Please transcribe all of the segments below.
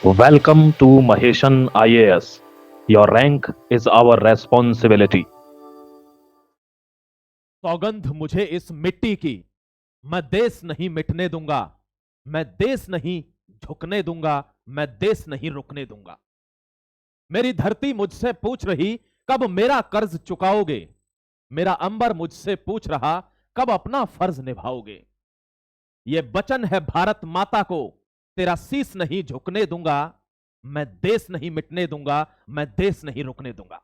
Welcome to Maheshan IAS. Your rank is our responsibility. सौगंध मुझे इस मिट्टी की, मैं देश नहीं मिटने दूंगा, मैं देश नहीं झुकने दूंगा, मैं देश नहीं रुकने दूंगा। मेरी धरती मुझसे पूछ रही कब मेरा कर्ज चुकाओगे, मेरा अंबर मुझसे पूछ रहा कब अपना फर्ज निभाओगे। ये वचन है भारत माता को, तेरा शीश नहीं झुकने दूंगा, मैं देश नहीं मिटने दूंगा, मैं देश नहीं रुकने दूंगा।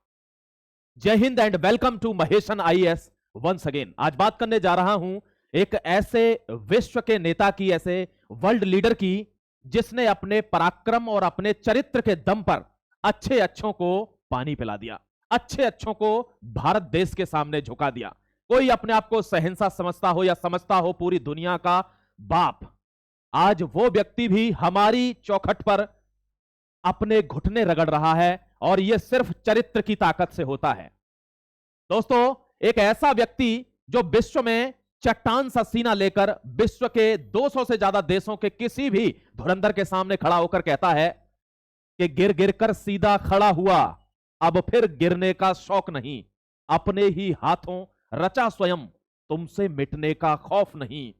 जय हिंद and welcome to Maheshan IAS once again. आज बात करने जा रहा हूं एक ऐसे विश्व के नेता की, ऐसे वर्ल्ड लीडर की जिसने अपने पराक्रम और अपने चरित्र के दम पर अच्छे अच्छों को पानी पिला दिया, अच्छे अच्छों को भारत देश के सामने झुका दिया। कोई अपने आप को शहंशाह समझता हो या समझता हो पूरी दुनिया का बाप, आज वो व्यक्ति भी हमारी चौखट पर अपने घुटने रगड़ रहा है और यह सिर्फ चरित्र की ताकत से होता है। दोस्तों, एक ऐसा व्यक्ति जो विश्व में चट्टान सा सीना लेकर विश्व के 200 से ज्यादा देशों के किसी भी धुरंधर के सामने खड़ा होकर कहता है कि गिर गिर कर सीधा खड़ा हुआ, अब फिर गिरने का शौक नहीं, अपने ही हाथों रचा स्वयं, तुमसे मिटने का खौफ नहीं।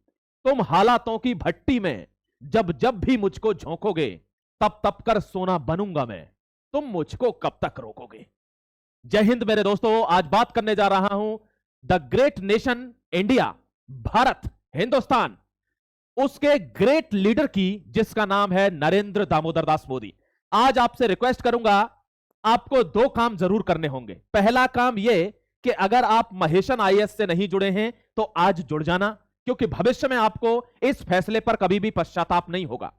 तुम हालातों की भट्टी में जब जब भी मुझको झोंकोगे, तब तब कर सोना बनूंगा मैं, तुम मुझको कब तक रोकोगे। जय हिंद मेरे दोस्तों। आज बात करने जा रहा हूं the great nation India, Bharat, Hindustan, उसके ग्रेट लीडर की जिसका नाम है नरेंद्र दामोदर दास मोदी। आज आपसे रिक्वेस्ट करूंगा, आपको दो काम जरूर करने होंगे। पहला काम यह कि अगर आप महेशन आईएएस से नहीं जुड़े हैं तो आज जुड़ जाना, क्योंकि भविष्य में आपको इस फैसले पर कभी भी पश्चाताप नहीं होगा।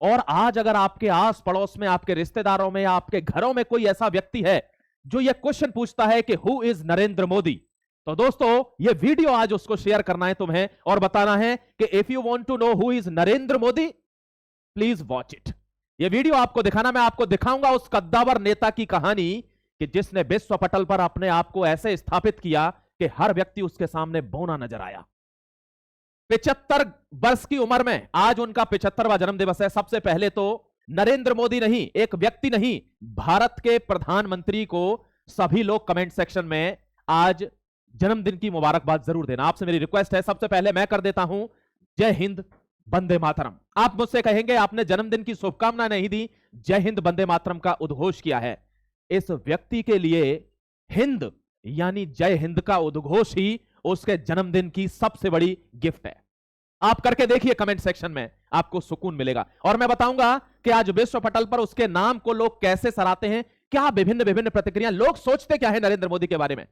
और आज अगर आपके आस पड़ोस में, आपके रिश्तेदारों में या आपके घरों में कोई ऐसा व्यक्ति है जो यह क्वेश्चन पूछता है कि हु इज नरेंद्र मोदी, तो दोस्तों यह वीडियो आज उसको शेयर करना है तुम्हें और बताना है कि if you want to know who is Narendra Modi, please watch it. यह वीडियो आपको दिखाना, मैं आपको दिखाऊंगा उस कद्दावर नेता की कहानी कि जिसने विश्व पटल पर अपने आप को ऐसे स्थापित किया कि हर व्यक्ति उसके सामने बौना नजर आया। 75 वर्ष की उम्र में आज उनका 75वां जन्म दिवस है। सबसे पहले तो नरेंद्र मोदी नहीं, एक व्यक्ति नहीं, भारत के प्रधानमंत्री को सभी लोग कमेंट सेक्शन में आज जन्मदिन की मुबारकबाद जरूर देना। आपसे मेरी रिक्वेस्ट है, सबसे पहले मैं कर देता हूं जय हिंद वंदे मातरम। आप मुझसे कहेंगे आपने जन्मदिन की शुभकामना नहीं दी, जय हिंद वंदे मातरम का उद्घोष किया है। इस व्यक्ति के लिए हिंद यानी जय हिंद का उद्घोष ही उसके जन्मदिन की सबसे बड़ी गिफ्ट है। आप करके देखिए, कमेंट सेक्शन में आपको सुकून मिलेगा। और मैं बताऊंगा कि आज विश्व पटल पर उसके नाम को लोग कैसे सराहते हैं, क्या विभिन्न विभिन्न प्रतिक्रिया, लोग सोचते क्या है नरेंद्र मोदी के बारे में,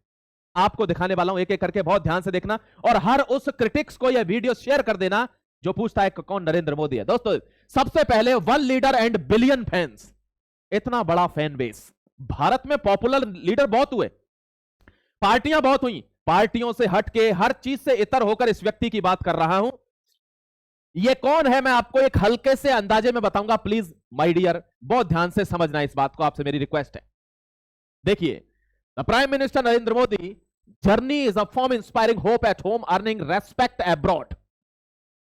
आपको दिखाने वाला हूं। एक एक करके बहुत ध्यान से देखना और हर उस क्रिटिक्स को यह वीडियो शेयर कर देना जो पूछता है कि कौन नरेंद्र मोदी है। दोस्तों, सबसे पहले one leader and billion fans, इतना बड़ा फैन बेस। भारत में पॉपुलर लीडर बहुत हुए, पार्टियां बहुत हुई, पार्टियों से हटके हर चीज से इतर होकर इस व्यक्ति की बात कर रहा हूं। ये कौन है मैं आपको एक हल्के से अंदाजे में बताऊंगा, प्लीज माय डियर बहुत ध्यान से समझना इस बात को, आपसे मेरी रिक्वेस्ट है। देखिए, the prime minister Narendra Modi journey is a form inspiring hope at home, earning respect abroad.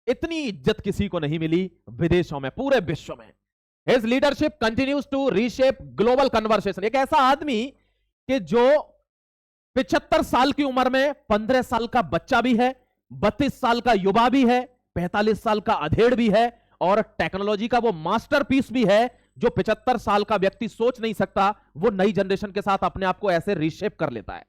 इतनी इज्जत किसी को नहीं मिली विदेशों में, पूरे विश्व में। His leadership continues to reshape global conversation. एक ऐसा आदमी कि जो 75 साल की उम्र में 15 साल का बच्चा भी है, 32 साल का युवा भी है, 45 साल का अधेड़ भी है और टेक्नोलॉजी का वो मास्टरपीस भी है जो 75 साल का व्यक्ति सोच नहीं सकता। वो नई जनरेशन के साथ अपने आप को ऐसे रीशेप कर लेता है।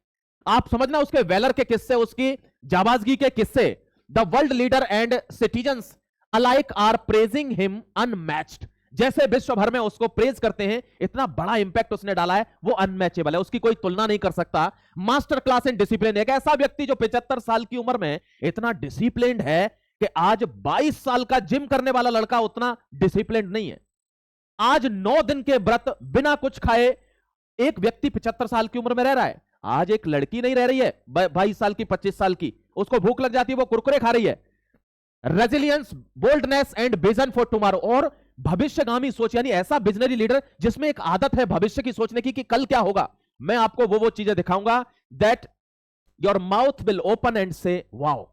आप समझना, उसके वेलर के किस्से, उसकी जाबाजगी के किस्से, the world leader and citizens alike are praising him unmatched. जैसे विश्व भर में उसको प्रेज करते हैं, इतना बड़ा इंपैक्ट उसने डाला है, वो अनमैचेबल है, उसकी कोई तुलना नहीं कर सकता। मास्टर क्लास इन डिसिप्लिन, एक ऐसा व्यक्ति जो 75 साल की उम्र में इतना डिसिप्लिन्ड है कि आज 22 साल का जिम करने वाला लड़का उतना डिसिप्लिन्ड नहीं है। आज 9 दिन के व्रत बिना कुछ खाए एक व्यक्ति 75 साल की उम्र में रह रहा है। आज एक लड़की नहीं रह रही है 22 साल की, 25 साल की, उसको भूख लग जाती है, वो कुरकुरे खा रही है। Resilience, boldness and vision for tomorrow, और भविष्यगामी सोच, यानी ऐसा विजनरी लीडर जिसमें एक आदत है भविष्य की सोचने की कि कल क्या होगा। मैं आपको वो चीजें दिखाऊंगा that your mouth will open and से वाओ।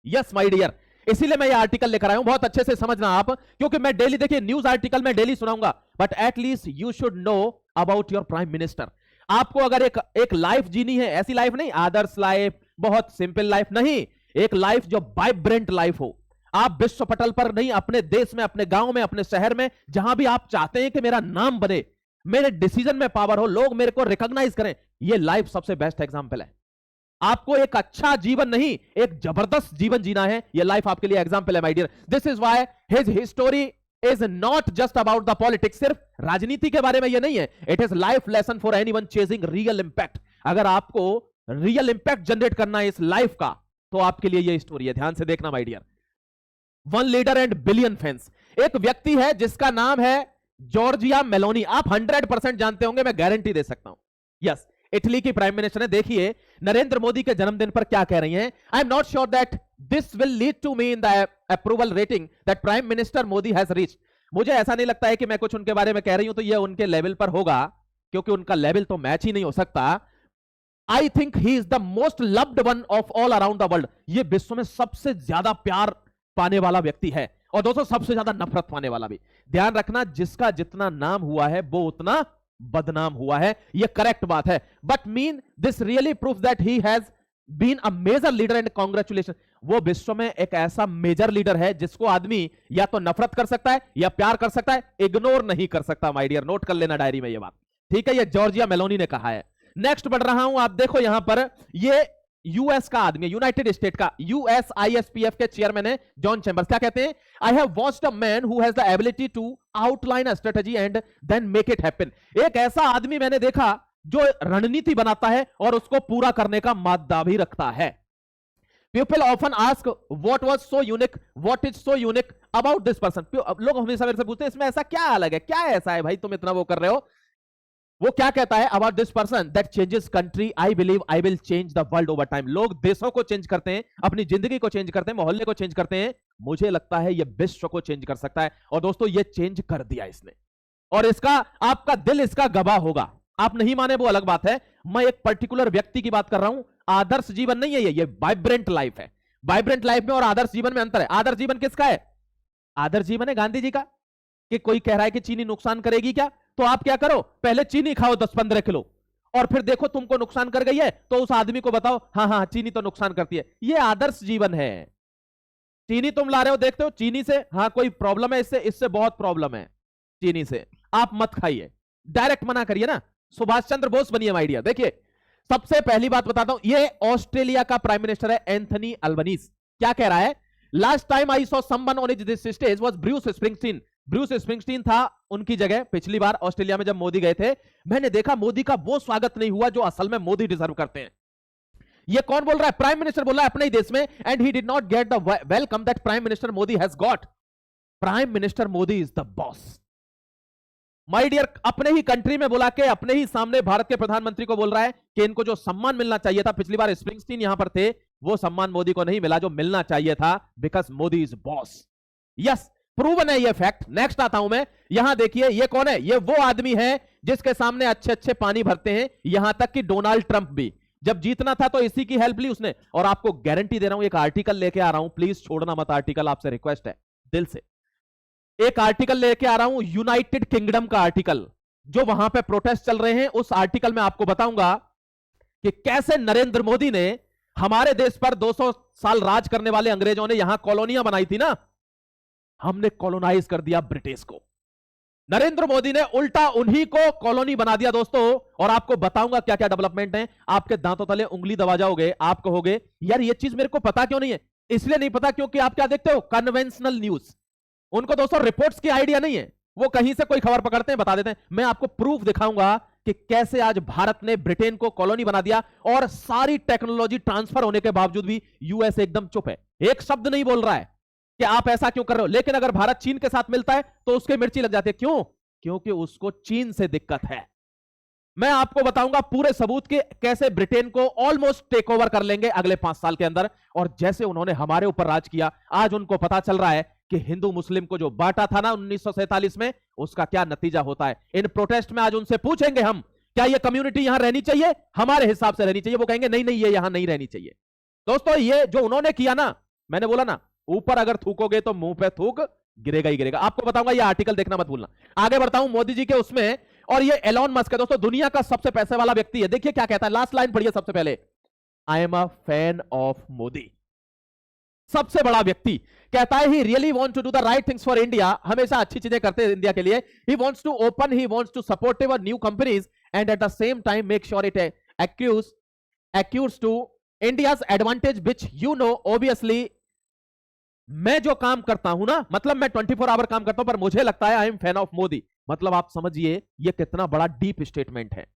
यस माय डियर, इसीलिए मैं ये आर्टिकल लेकर आया हूं, बहुत अच्छे से समझना आप, क्योंकि मैं डेली, देखिए न्यूज आर्टिकल मैं डेली सुनाऊंगा, but at least you should know about your prime minister. आपको अगर एक लाइफ जीनी है, ऐसी लाइफ नहीं आदर्श लाइफ, बहुत सिंपल लाइफ नहीं, एक लाइफ जो वाइब्रेंट लाइफ हो। आप विश्व पटल पर नहीं, अपने देश में, अपने गांव में, अपने शहर में, जहां भी आप चाहते हैं कि मेरा नाम बने, मेरे डिसीजन में पावर हो, लोग मेरे को रिकॉग्नाइज करें, ये लाइफ सबसे बेस्ट एग्जांपल है। आपको एक अच्छा जीवन नहीं, एक जबरदस्त जीवन जीना है, ये लाइफ आपके लिए एग्जांपल है my dear. This is why his history is not just about the politics, सिर्फ राजनीति के बारे में ये नहीं है, it is life lesson for anyone chasing real impact. अगर आपको रियल इंपैक्ट जनरेट करना है इस लाइफ का, तो आपके लिए ये स्टोरी है, ध्यान से देखना my dear. One leader and billion fans, एक व्यक्ति है जिसका नाम है जॉर्जिया मेलोनी। आप 100% जानते होंगे, मैं गारंटी दे सकता हूं। यस, इटली की प्राइम मिनिस्टर है। देखिए नरेंद्र मोदी के जन्मदिन पर क्या कह रही हैं। I am not sure that this will lead to me in the approval rating that prime minister Modi has reached. मुझे ऐसा नहीं लगता है कि मैं कुछ उनके बारे में कह रही हूं तो ये उनके लेवल पर होगा, क्योंकि उनका लेवल तो मैच ही नहीं हो सकता। I think he is the most loved one of all around the world. ये विश्व में सबसे ज्यादा प्यार पाने वाला व्यक्ति है, और दोस्तों सबसे ज्यादा नफरत पाने वाला भी। ध्यान रखना, जिसका जितना नाम हुआ है वो उतना बदनाम हुआ है, ये करेक्ट बात है। But mean this really proof that he has been a major leader and congratulation. वो विश्व में एक ऐसा मेजर लीडर है जिसको आदमी या तो नफरत कर सकता है या प्यार कर सकता है, इग्नोर नहीं कर सकता माय डियर। नोट कर लेना डायरी में ये बात, ठीक है। ये जॉर्जिया मेलोनी ने कहा है। नेक्स्ट बढ़ रहा हूं, आप देखो यहां पर, ये यूएस का आदमी, यूनाइटेड स्टेट का यूएसआईएसपीएफ के चेयरमैन है जॉन चैम्बर्स। क्या कहते हैं? I have watched a man who has the ability to outline a strategy and then make it happen. एक ऐसा आदमी मैंने देखा जो रणनीति बनाता है और उसको पूरा करने का मादा भी रखता है। People often ask what was so unique, what is so unique about this person. लोग हमेशा मेरे से पूछते हैं इसमें ऐसा क्या अलग है, क्या ऐसा है भाई तुम इतना वो कर रहे हो। वो क्या कहता है about this person that changes country, I believe I will change the world over time. लोग देशों को चेंज करते हैं, अपनी जिंदगी को चेंज करते हैं, मोहल्ले को चेंज करते हैं, मुझे लगता है ये विश्व को चेंज कर सकता है। और दोस्तों ये चेंज कर दिया इसने, और इसका आपका दिल इसका गवाह होगा। आप नहीं माने वो अलग बात है, मैं एक पर्टिकुलर व्यक्ति की बात कर रहा हूं। आदर्श जीवन नहीं है ये वाइब्रेंट लाइफ है। वाइब्रेंट लाइफ में और आदर्श जीवन में अंतर है। आदर्श जीवन किसका है? आदर्श जीवन है गांधी जी का। कि कोई कह रहा है कि चीनी नुकसान करेगी क्या, तो आप क्या करो, पहले चीनी खाओ 10-15 किलो, और फिर देखो तुमको नुकसान कर गई है तो उस आदमी को बताओ हाँ हाँ चीनी तो नुकसान करती है। ये आदर्श जीवन है। चीनी तुम ला रहे हो, देखते हो चीनी से हाँ कोई प्रॉब्लम है, इससे बहुत प्रॉब्लम है चीनी से, आप मत खाइए, डायरेक्ट मना करिए ना। सुभाष चंद्र बोस बनिए माय डियर। देखिए सबसे पहली बात बताता हूं, ये ऑस्ट्रेलिया का प्राइम मिनिस्टर है एंथनी अल्बनीज। क्या कह रहा है? Last time I saw someone on this stage was Bruce Springsteen. Bruce Springsteen था उनकी जगह पिछली बार ऑस्ट्रेलिया में जब मोदी गए थे। मैंने देखा मोदी का वो स्वागत नहीं हुआ जो असल में मोदी डिजर्व करते हैं। ये कौन बोल रहा है? प्राइम मिनिस्टर बोल रहा है अपने ही देश में। And he did not get the welcome that prime minister Modi has got. Prime minister Modi is the boss my dear. अपने ही कंट्री में बुला के अपने ही सामने भारत के प्रधानमंत्री को बोल रहा है कि इनको जो सम्मान मिलना चाहिए था, पिछली बार स्प्रिंगस्टीन यहां पर थे, वो सम्मान मोदी को नहीं मिला जो मिलना चाहिए था, because Modi is boss. Yes, proven है ये फैक्ट। नेक्स्ट आता हूं मैं, यहां देखिए ये कौन है? ये वो आदमी है जिसके सामने अच्छे अच्छे पानी भरते हैं, यहां तक कि डोनाल्ड ट्रंप भी जब जीतना था तो इसी की हेल्प ली उसने। और आपको गारंटी दे रहा हूं, एक आर्टिकल लेके आ रहा हूं, प्लीज छोड़ना मत आर्टिकल, आपसे रिक्वेस्ट है दिल से। एक आर्टिकल लेके आ रहा हूं यूनाइटेड किंगडम का आर्टिकल, जो वहां पे प्रोटेस्ट चल रहे हैं। उस आर्टिकल में आपको बताऊंगा कि कैसे नरेंद्र मोदी ने हमारे देश पर 200 साल राज करने वाले अंग्रेजों ने यहां कॉलोनियां बनाई थी ना, हमने कॉलोनाइज कर दिया ब्रिटिश को। नरेंद्र मोदी ने उल्टा उन्हीं को कॉलोनी बना दिया दोस्तों। और आपको बताऊंगा क्या क्या डेवलपमेंट है। आपके दांतों तले उंगली दबा जाओगे, आप कहोगे यार ये चीज मेरे को पता क्यों नहीं है। इसलिए नहीं पता क्योंकि आप क्या देखते हो? Conventional news. उनको दोस्तों रिपोर्ट्स की आइडिया नहीं है, वो कहीं से कोई खबर पकड़ते हैं बता देते हैं। मैं आपको प्रूफ दिखाऊंगा कि कैसे आज भारत ने ब्रिटेन को कॉलोनी बना दिया, और सारी टेक्नोलॉजी ट्रांसफर होने के बावजूद भी यूएस एकदम चुप है, एक शब्द नहीं बोल रहा है कि आप ऐसा क्यों कर रहे हो। लेकिन अगर भारत चीन के साथ मिलता है तो उसके मिर्ची लग जाती है। क्यों? क्योंकि उसको चीन से दिक्कत है। मैं आपको बताऊंगा पूरे सबूत के कैसे ब्रिटेन को ऑलमोस्ट टेक ओवर कर लेंगे अगले 5 साल के अंदर। और जैसे उन्होंने हमारे ऊपर राज किया, आज उनको पता चल रहा है कि हिंदू मुस्लिम को जो बांटा था ना 1947 में, उसका क्या नतीजा होता है। इन प्रोटेस्ट में आज उनसे पूछेंगे हम, क्या ये कम्युनिटी यहां रहनी चाहिए? हमारे हिसाब से रहनी चाहिए। वो कहेंगे नहीं नहीं ये यहां नहीं रहनी चाहिए। दोस्तों ये जो उन्होंने किया ना, मैंने बोला ना ऊपर अगर थूकोगे तो मुंह पे थूक गिरेगा ही गिरेगा। आपको बताऊंगा, ये आर्टिकल देखना मत भूलना। आगे बढ़ता हूं मोदी जी के उसमें, और ये एलॉन मस्क है दोस्तों, दुनिया का सबसे पैसे वाला व्यक्ति है। देखिए क्या कहता है, लास्ट लाइन पढ़िए सबसे पहले, I am a fan of Modi. सबसे बड़ा व्यक्ति कहता है he really want to do the right things for India, हमेशा अच्छी चीजें करते हैं इंडिया के लिए। He wants to open, he wants to support new companies and at the same time make sure it accrues to India's advantage, which you know obviously। मैं जो काम करता हूं ना, मतलब मैं 24 आवर काम करता हूं, पर मुझे लगता है I am fan of Modi. मतलब आप समझिए ये कितना बड़ा डीप स्टेटमेंट है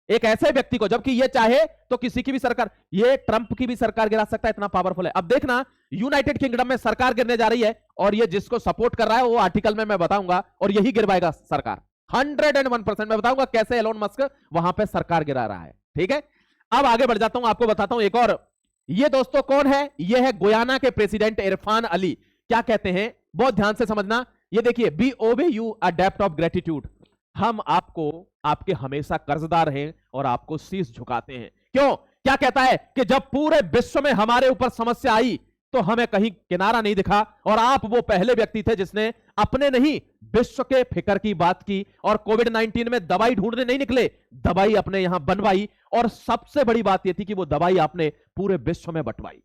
एक ऐसे व्यक्ति को, जबकि ये चाहे तो किसी की भी सरकार, ये ट्रंप की भी सरकार गिरा सकता है, इतना पावरफुल है। अब देखना, यूनाइटेड किंगडम में सरकार गिरने जा रही है, और ये जिसको सपोर्ट कर रहा है वो आर्टिकल में मैं बताऊंगा, और यही गिरवाएगा सरकार 101%। मैं बताऊंगा कैसे एलोन मस्क वहां पे सरकार गिरा रहा है, ठीक है। अब आगे बढ़ जाता हूं, आपको बताता हूं एक और। ये दोस्तों कौन है, ये है गुयाना के प्रेसिडेंट इरफान अली। क्या कहते हैं, बहुत ध्यान से समझना। ये देखिए, बी ओबे यू अ डेप्ट ऑफ ग्रेटिट्यूड, हम आपको आपके हमेशा कर्जदार हैं और आपको शीश झुकाते हैं। क्यों, क्या कहता है कि जब पूरे विश्व में हमारे ऊपर समस्या आई तो हमें कहीं किनारा नहीं दिखा, और आप वो पहले व्यक्ति थे जिसने अपने नहीं विश्व के फिक्र की बात की, और कोविड-19 में दवाई ढूंढने नहीं निकले, दवाई अपने यहां बनवाई, और सबसे बड़ी बात यह थी कि वो दवाई आपने पूरे विश्व में बंटवाई।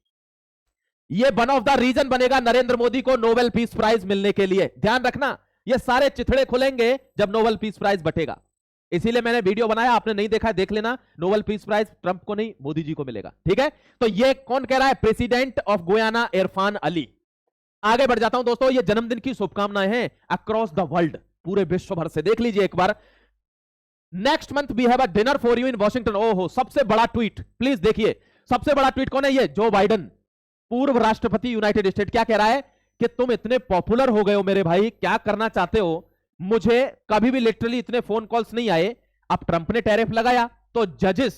ये वन ऑफ द रीजन बनेगा नरेंद्र मोदी को नोबेल पीस प्राइज मिलने के लिए। ध्यान रखना, ये सारे चिथड़े खुलेंगे जब नोबेल पीस प्राइज बटेगा। इसीलिए मैंने वीडियो बनाया, आपने नहीं देखा है देख लेना। नोबेल पीस प्राइज ट्रंप को नहीं, मोदी जी को मिलेगा, ठीक है। तो ये कौन कह रहा है, president of Guyana Irfan Ali. आगे बढ़ जाता हूं दोस्तों, ये जन्मदिन की शुभकामनाएं हैं अक्रॉस द वर्ल्ड, पूरे विश्व भर से। देख लीजिए एक बार, next month we have a dinner for you in Washington. ओहो, सबसे बड़ा ट्वीट, प्लीज देखिए, सबसे बड़ा ट्वीट कौन है, ये जो बाइडन, पूर्व राष्ट्रपति यूनाइटेड स्टेट। क्या कह रहा है कि तुम इतने पॉपुलर हो गए हो मेरे भाई, क्या करना चाहते हो, मुझे कभी भी लिटरली इतने फोन कॉल्स नहीं आए। अब ट्रंप ने टैरिफ लगाया तो जजेस,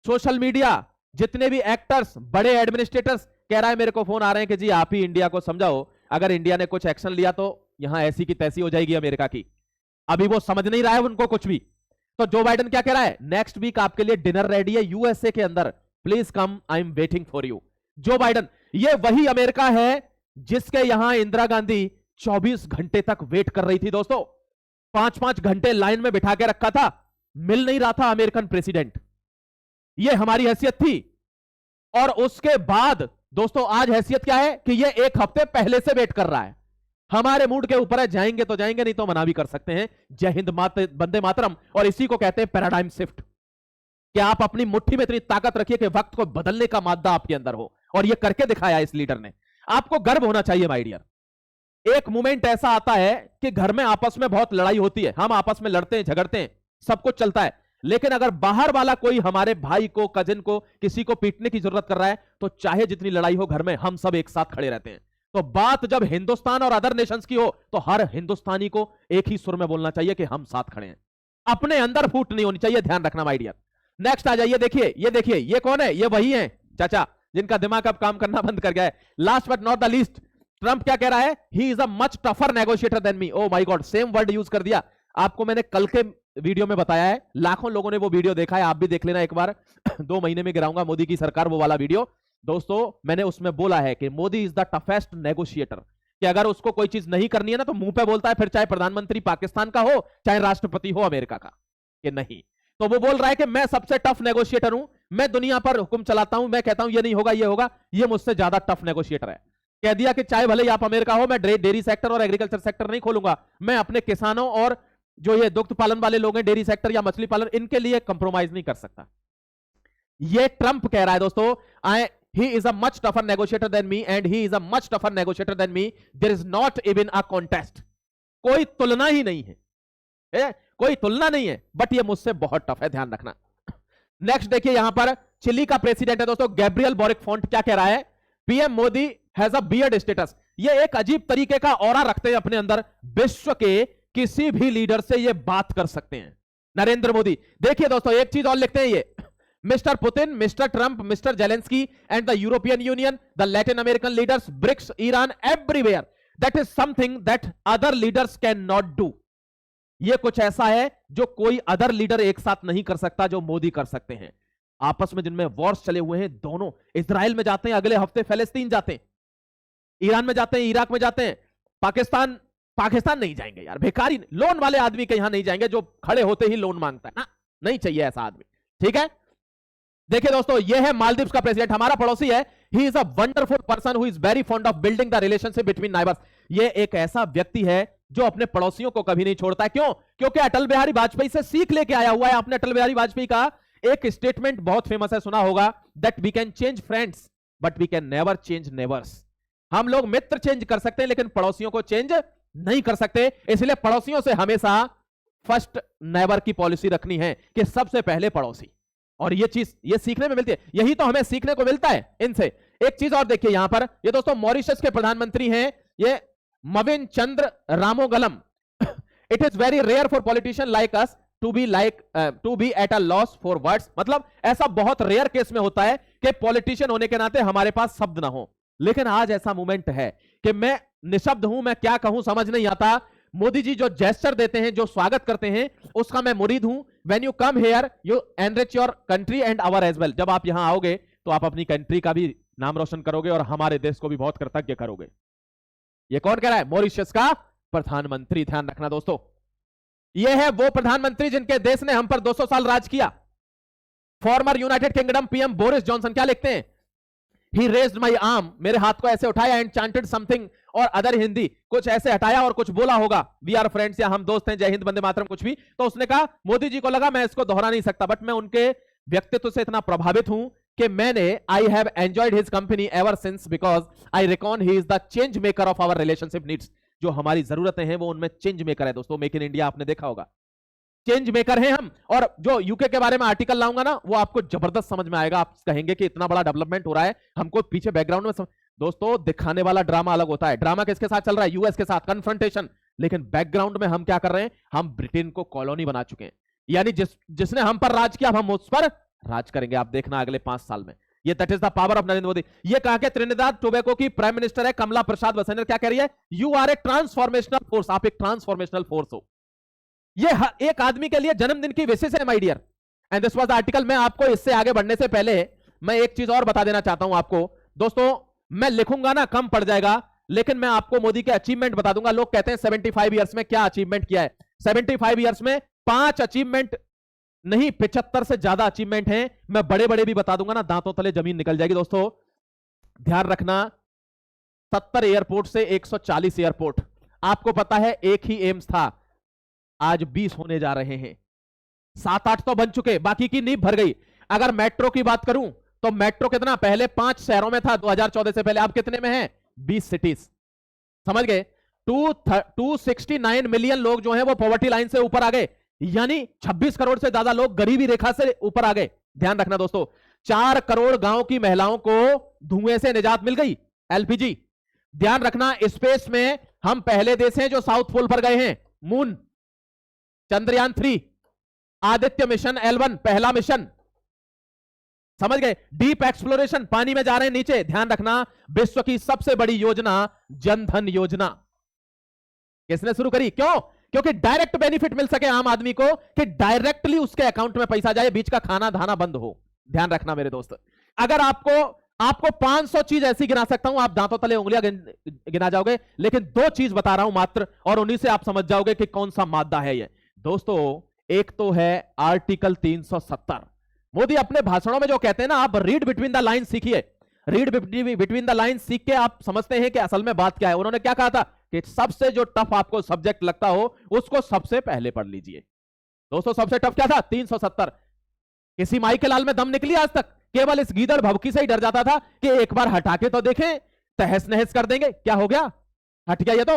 सोशल मीडिया, जितने भी एक्टर्स, बड़े एडमिनिस्ट्रेटर्स, कह रहा है मेरे को फोन आ रहे हैं कि जी आप ही इंडिया को समझाओ, अगर इंडिया ने कुछ एक्शन लिया तो यहां ऐसी की तैसी हो जाएगी अमेरिका की। अभी वो समझ नहीं रहा है उनको कुछ भी। तो जो बाइडन क्या कह रहा है, नेक्स्ट वीक आपके लिए डिनर रेडी है यूएसए के अंदर, please come, I am waiting for you. जो बाइडन, ये वही अमेरिका है जिसके यहां इंदिरा गांधी 24 घंटे तक वेट कर रही थी दोस्तों, 5-5 घंटे लाइन में बिठा के रखा था, मिल नहीं रहा था अमेरिकन प्रेसिडेंट। ये हमारी हैसियत थी। और उसके बाद दोस्तों आज हैसियत क्या है कि ये 1 हफ्ते पहले से वेट कर रहा है। हमारे मूड के ऊपर है, जाएंगे तो जाएंगे, नहीं तो मना भी कर सकते हैं। जय हिंद, वंदे मातरम। और इसी को कहते हैं पैराडाइम शिफ्ट, कि आप अपनी मुट्ठी में इतनी ताकत रखिए कि वक्त को बदलने का मादा आपके अंदर हो, और ये करके दिखाया इस लीडर ने। आपको गर्व होना चाहिए माय डियर। एक मोमेंट ऐसा आता है कि घर में आपस में बहुत लड़ाई होती है, हम आपस में लड़ते हैं, झगड़ते हैं, सब कुछ चलता है, लेकिन अगर बाहर वाला कोई हमारे भाई को, कजिन को, किसी को पीटने की जरूरत कर रहा है, तो चाहे जितनी लड़ाई हो घर में, हम सब एक साथ खड़े रहते हैं। तो बात जब हिंदुस्तान और अदर नेशंस की हो तो हर हिंदुस्तानी को एक ही सुर में बोलना चाहिए कि हम साथ खड़े हैं, अपने अंदर फूट नहीं होनी चाहिए। ध्यान रखना माय डियर। नेक्स्ट आ जाइए, देखिए ये देखिए, ये कौन है, ये वही है चाचा जिनका दिमाग अब काम करना बंद कर गया है। Last but not the least, Trump क्या कह रहा है, he is a much tougher negotiator than me. Oh my God, same word use कर दिया। आपको मैंने कल के वीडियो में बताया है, लाखों लोगों ने वो वीडियो देखा है, आप भी देख लेना एक बार। 2 महीने में गिराऊंगा मोदी की सरकार, वो वाला वीडियो। दोस्तों मैंने उसमें बोला है कि Modi is the toughest negotiator, कि अगर उसको कोई चीज नहीं करनी है ना तो मुंह पे बोलता है, फिर चाहे प्रधानमंत्री पाकिस्तान का हो, चाहे राष्ट्रपति हो अमेरिका का, कि नहीं। तो वो बोल रहा है कि मैं सबसे टफ नेगोशिएटर हूं, मैं दुनिया पर हुक्म चलाता हूं, मैं कहता हूं ये नहीं होगा, ये होगा, ये मुझसे ज्यादा टफ नेगोशिएटर है। कह दिया कि चाहे भले आप अमेरिका हो, मैं डेयरी सेक्टर और एग्रीकल्चर सेक्टर नहीं खोलूंगा, मैं अपने किसानों और जो ये दुग्ध पालन वाले लोग हैं, डेयरी सेक्टर या मछली पालन, इनके लिए कंप्रोमाइज नहीं कर सकता। ये ट्रंप कह रहा है दोस्तों, he is a much tougher negotiator than me and he is a much tougher negotiator than me, there is not even a contest। कोई तुलना ही नहीं है, कोई तुलना नहीं है, बट ये मुझसे बहुत टफ है, ध्यान रखना। नेक्स्ट देखिए, यहां पर चिली का प्रेसिडेंट है दोस्तों, गैब्रियल बोरिक फोंट, क्या कह रहा है, PM Modi has a beard status. ये एक अजीब तरीके का ऑरा रखते हैं अपने अंदर, विश्व के किसी भी लीडर से ये बात कर सकते हैं नरेंद्र मोदी। देखिए दोस्तों, एक चीज और लिखते हैं ये, mister Putin, mister Trump, mister Zelensky and the European Union, the Latin American leaders, BRICS, Iran, everywhere, that is something that other leaders can not do. ये कुछ ऐसा है जो कोई अदर लीडर एक साथ नहीं कर सकता, जो मोदी कर सकते हैं। आपस में जिनमें वॉर्स चले हुए हैं, दोनों इजराइल में जाते हैं, अगले हफ्ते फिलिस्तीन जाते हैं, ईरान में जाते हैं, इराक में जाते हैं, पाकिस्तान नहीं जाएंगे यार, बेकारी लोन वाले आदमी के यहां नहीं जाएंगे जो खड़े होते ही लोन मांगता है ना, नहीं चाहिए ऐसा आदमी। ठीक है, देखिए दोस्तों, यह है मालदीव्स का प्रेसिडेंट, हमारा पड़ोसी है। He is a wonderful person who is very fond of building the relationship between neighbours. ये एक ऐसा व्यक्ति है जो अपने पड़ोसियों को कभी नहीं छोड़ता है। क्यों? क्योंकि अटल बिहारी वाजपेयी से सीख लेके आया हुआ है। आपने अटल बिहारी वाजपेयी का एक स्टेटमेंट बहुत फेमस है, सुना होगा, that we can change friends but we can never change neighbours. हम लोग मित्र चेंज कर सकते हैं लेकिन पड़ोसियों को चेंज नहीं कर सकते। इसलिए पड़ोसियों से हमेशा फर्स्ट नेबर की पॉलिसी रखनी है कि सबसे पहले पड़ोसी। और ये चीज ये सीखने में मिलती है, यही तो हमें सीखने को मिलता है इनसे। एक चीज और देखिए यहां पर, ये दोस्तों मॉरिशस के प्रधानमंत्री हैं, ये Navin Chandra Ramgoolam. It is very rare for politician like us to be at a loss for words. मतलब ऐसा बहुत रेयर केस में होता है कि पॉलिटिशियन होने के नाते हमारे पास शब्द ना हो, लेकिन आज ऐसा मोमेंट है कि मैं निशब्द हूं, मैं क्या कहूं समझ नहीं आता। मोदी जी जो जेस्चर देते हैं, जो स्वागत करते हैं, उसका मैं मुरीद हूं। When you come here you enrich your country and our as well. जब आप यहां आओगे तो आप अपनी कंट्री का भी नाम रोशन करोगे और हमारे देश को भी बहुत कृतज्ञ करोगे। ये कौन कह रहा है? मॉरिशस का प्रधानमंत्री। ध्यान रखना दोस्तों, ये है वो प्रधानमंत्री जिनके देश ने हम पर 200 साल राज किया। Farmer United kingdom PM Boris Johnson क्या लिखते हैं? He raised my arm, मेरे हाथ को ऐसे उठाया, एंड chanted something और अदर हिंदी, कुछ ऐसे हटाया और कुछ बोला होगा, वी आर फ्रेंड्स या हम दोस्त हैं, जय हिंद, वंदे मातरम, कुछ भी। तो उसने कहा, मोदी जी को लगा मैं इसको दोहरा नहीं सकता, बट मैं उनके व्यक्तित्व से इतना प्रभावित हूं कि मैंने I have enjoyed his company ever since because I reckon he is the change maker of our relationship needs. जो हमारी जरूरतें हैं वो उनमें चेंज मेकर है दोस्तों। मेक इन इंडिया आपने देखा होगा, चेंज मेकर हैं हम। और जो यूके के बारे में आर्टिकल लाऊंगा ना, वो आपको जबरदस्त समझ में आएगा। आप कहेंगे कि इतना बड़ा डेवलपमेंट हो रहा है, हमको पीछे बैकग्राउंड में दोस्तों दिखाने वाला ड्रामा अलग होता है। ड्रामा किसके साथ चल रहा है? यूएस के साथ, कन्फ्रंटेशन। लेकिन बैकग्राउंड में हम क्या कर रहे हैं? हम ब्रिटेन को कॉलोनी बना चुके हैं। यानी जिसने हम पर राज किया, हम उस पर राज करेंगे। आप देखना अगले 5 साल में। ये that is the power of Narendra Modi. ये कहा कि त्रिनिदाद टोबैगो की प्राइम मिनिस्टर है कमला प्रसाद वसेंद्र, क्या कह रही है? You are a transformational force. आप एक ट्रांसफॉर्मेशनल फोर्स हो। ये एक आदमी के लिए जन्मदिन की विशेष है my dear, and this was the article. मैं आपको इससे आगे बढ़ने से पहले मैं एक चीज और बता देना चाहता हूं आपको दोस्तों। मैं लिखूंगा ना कम पड़ जाएगा, लेकिन मैं आपको मोदी के अचीवमेंट बता दूंगा। लोग कहते हैं 75 ईयर्स में क्या अचीवमेंट किया है। 75 ईयर्स में 5 अचीवमेंट नहीं, 75 से ज्यादा अचीवमेंट हैं। मैं बड़े बड़े भी बता दूंगा ना, दांतों तले जमीन निकल जाएगी दोस्तों। ध्यान रखना, 70 एयरपोर्ट से 140 एयरपोर्ट। आपको पता है एक ही एम्स था, आज 20 होने जा रहे हैं। 7-8 तो बन चुके, बाकी की नींव भर गई। अगर मेट्रो की बात करूं तो मेट्रो कितना पहले 5 शहरों में था 2014 से पहले, अब कितने में है? 20 सिटीज। समझ गए? 269 मिलियन लोग जो हैं वो पॉवर्टी लाइन से ऊपर आ गए, यानी 26 करोड़ से ज्यादा लोग गरीबी रेखा से ऊपर आ गए। ध्यान रखना दोस्तों, 4 करोड़ गांव की महिलाओं को धुएं से निजात मिल गई, एलपीजी। ध्यान रखना, स्पेस में हम पहले देश हैं जो साउथ पोल पर गए हैं। Moon, Chandrayaan 3, Aditya mission L1 पहला मिशन। समझ गए? डीप एक्सप्लोरेशन, पानी में जा रहे हैं नीचे। ध्यान रखना, विश्व की सबसे बड़ी योजना जनधन योजना किसने शुरू करी? क्यों? क्योंकि डायरेक्ट बेनिफिट मिल सके आम आदमी को, कि डायरेक्टली उसके अकाउंट में पैसा जाए, बीच का खाना धाना बंद हो। ध्यान रखना मेरे दोस्त, अगर आपको 500 चीज ऐसी गिना सकता हूं, आप दांतों तले उंगलियां गिना जाओगे, लेकिन 2 चीज बता रहा हूं मात्र, और उन्हीं से आप समझ जाओगे कि कौन सा मादा है ये दोस्तों। एक तो है आर्टिकल 370। मोदी अपने भाषणों में जो कहते हैं ना, आप रीड बिटवीन द लाइन सीखिए। रीड बिटवीन द लाइन सीख के आप समझते हैं कि असल में बात क्या है। उन्होंने क्या कहा था कि सबसे जो टफ आपको सब्जेक्ट लगता हो उसको सबसे पहले पढ़ लीजिए। दोस्तों सबसे टफ क्या था? 370। किसी माई के लाल में दम निकली आज तक? केवल इस गीदड़ भभकी से ही डर जाता था कि एक बार हटा के तो देखें, तहस नहस कर देंगे। क्या हो गया? हट गया ये तो।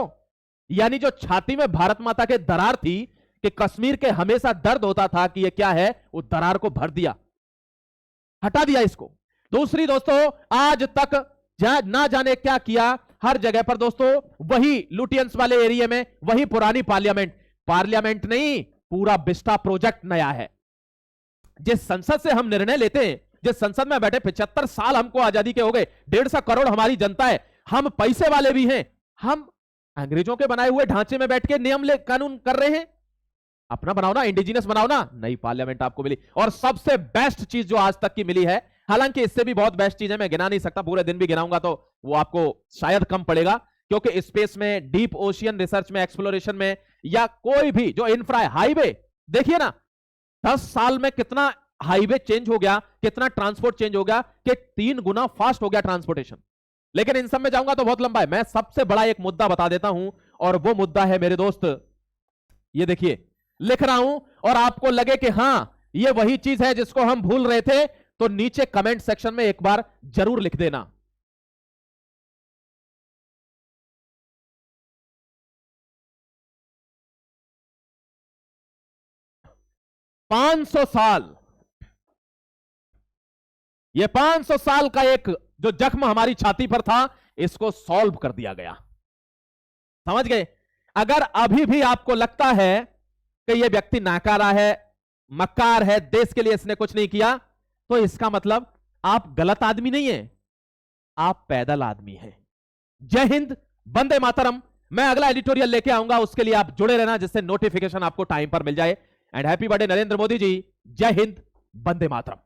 यानी जो छाती में भारत माता के दरार थी कि कश्मीर के हमेशा दर्द होता था कि ये क्या है, वो दरार को भर दिया, हटा दिया इसको। दूसरी दोस्तों, आज तक ना जाने क्या किया, हर जगह पर दोस्तों वही लुटियंस वाले एरिया में वही पुरानी पार्लियामेंट नहीं, पूरा बिस्टा प्रोजेक्ट नया है। जिस संसद से हम निर्णय लेते हैं, जिस संसद में बैठे 75 साल हमको आजादी के हो गए, 150 करोड़ हमारी जनता है, हम पैसे वाले भी हैं, हम अंग्रेजों के बनाए हुए ढांचे में बैठ के नियम कानून कर रहे हैं। अपना बनाओ ना, इंडिजिनस बनाओ ना। नई पार्लियामेंट आपको मिली, और सबसे बेस्ट चीज जो आज तक की मिली है, हालांकि इससे भी बहुत बेस्ट चीज है, मैं गिना नहीं सकता, पूरे दिन भी गिनाऊंगा तो वो आपको शायद कम पड़ेगा, क्योंकि स्पेस में, डीप ओशियन रिसर्च में, एक्सप्लोरेशन में, या कोई भी जो इंफ्रा है, हाईवे देखिए ना, 10 साल में कितना हाईवे चेंज हो गया, कितना ट्रांसपोर्ट चेंज हो गया, कि 3 गुना फास्ट हो गया ट्रांसपोर्टेशन। लेकिन इन सब में जाऊंगा तो बहुत लंबा है, मैं सबसे बड़ा एक मुद्दा बता देता हूं, और वो मुद्दा है मेरे दोस्त, ये देखिए लिख रहा हूं, और आपको लगे कि हां ये वही चीज है जिसको हम भूल रहे थे, तो नीचे कमेंट सेक्शन में एक बार जरूर लिख देना। 500 साल, ये 500 साल का एक जो जख्म हमारी छाती पर था, इसको सॉल्व कर दिया गया। समझ गए? अगर अभी भी आपको लगता है कि यह व्यक्ति नाकारा है, मक्कार है, देश के लिए इसने कुछ नहीं किया, तो इसका मतलब आप गलत आदमी नहीं है, आप पैदल आदमी हैं। जय हिंद, वंदे मातरम। मैं अगला एडिटोरियल लेके आऊंगा, उसके लिए आप जुड़े रहना, जिससे नोटिफिकेशन आपको टाइम पर मिल जाए। And happy birthday Narendra Modi ji. जय हिंद, वंदे मातरम।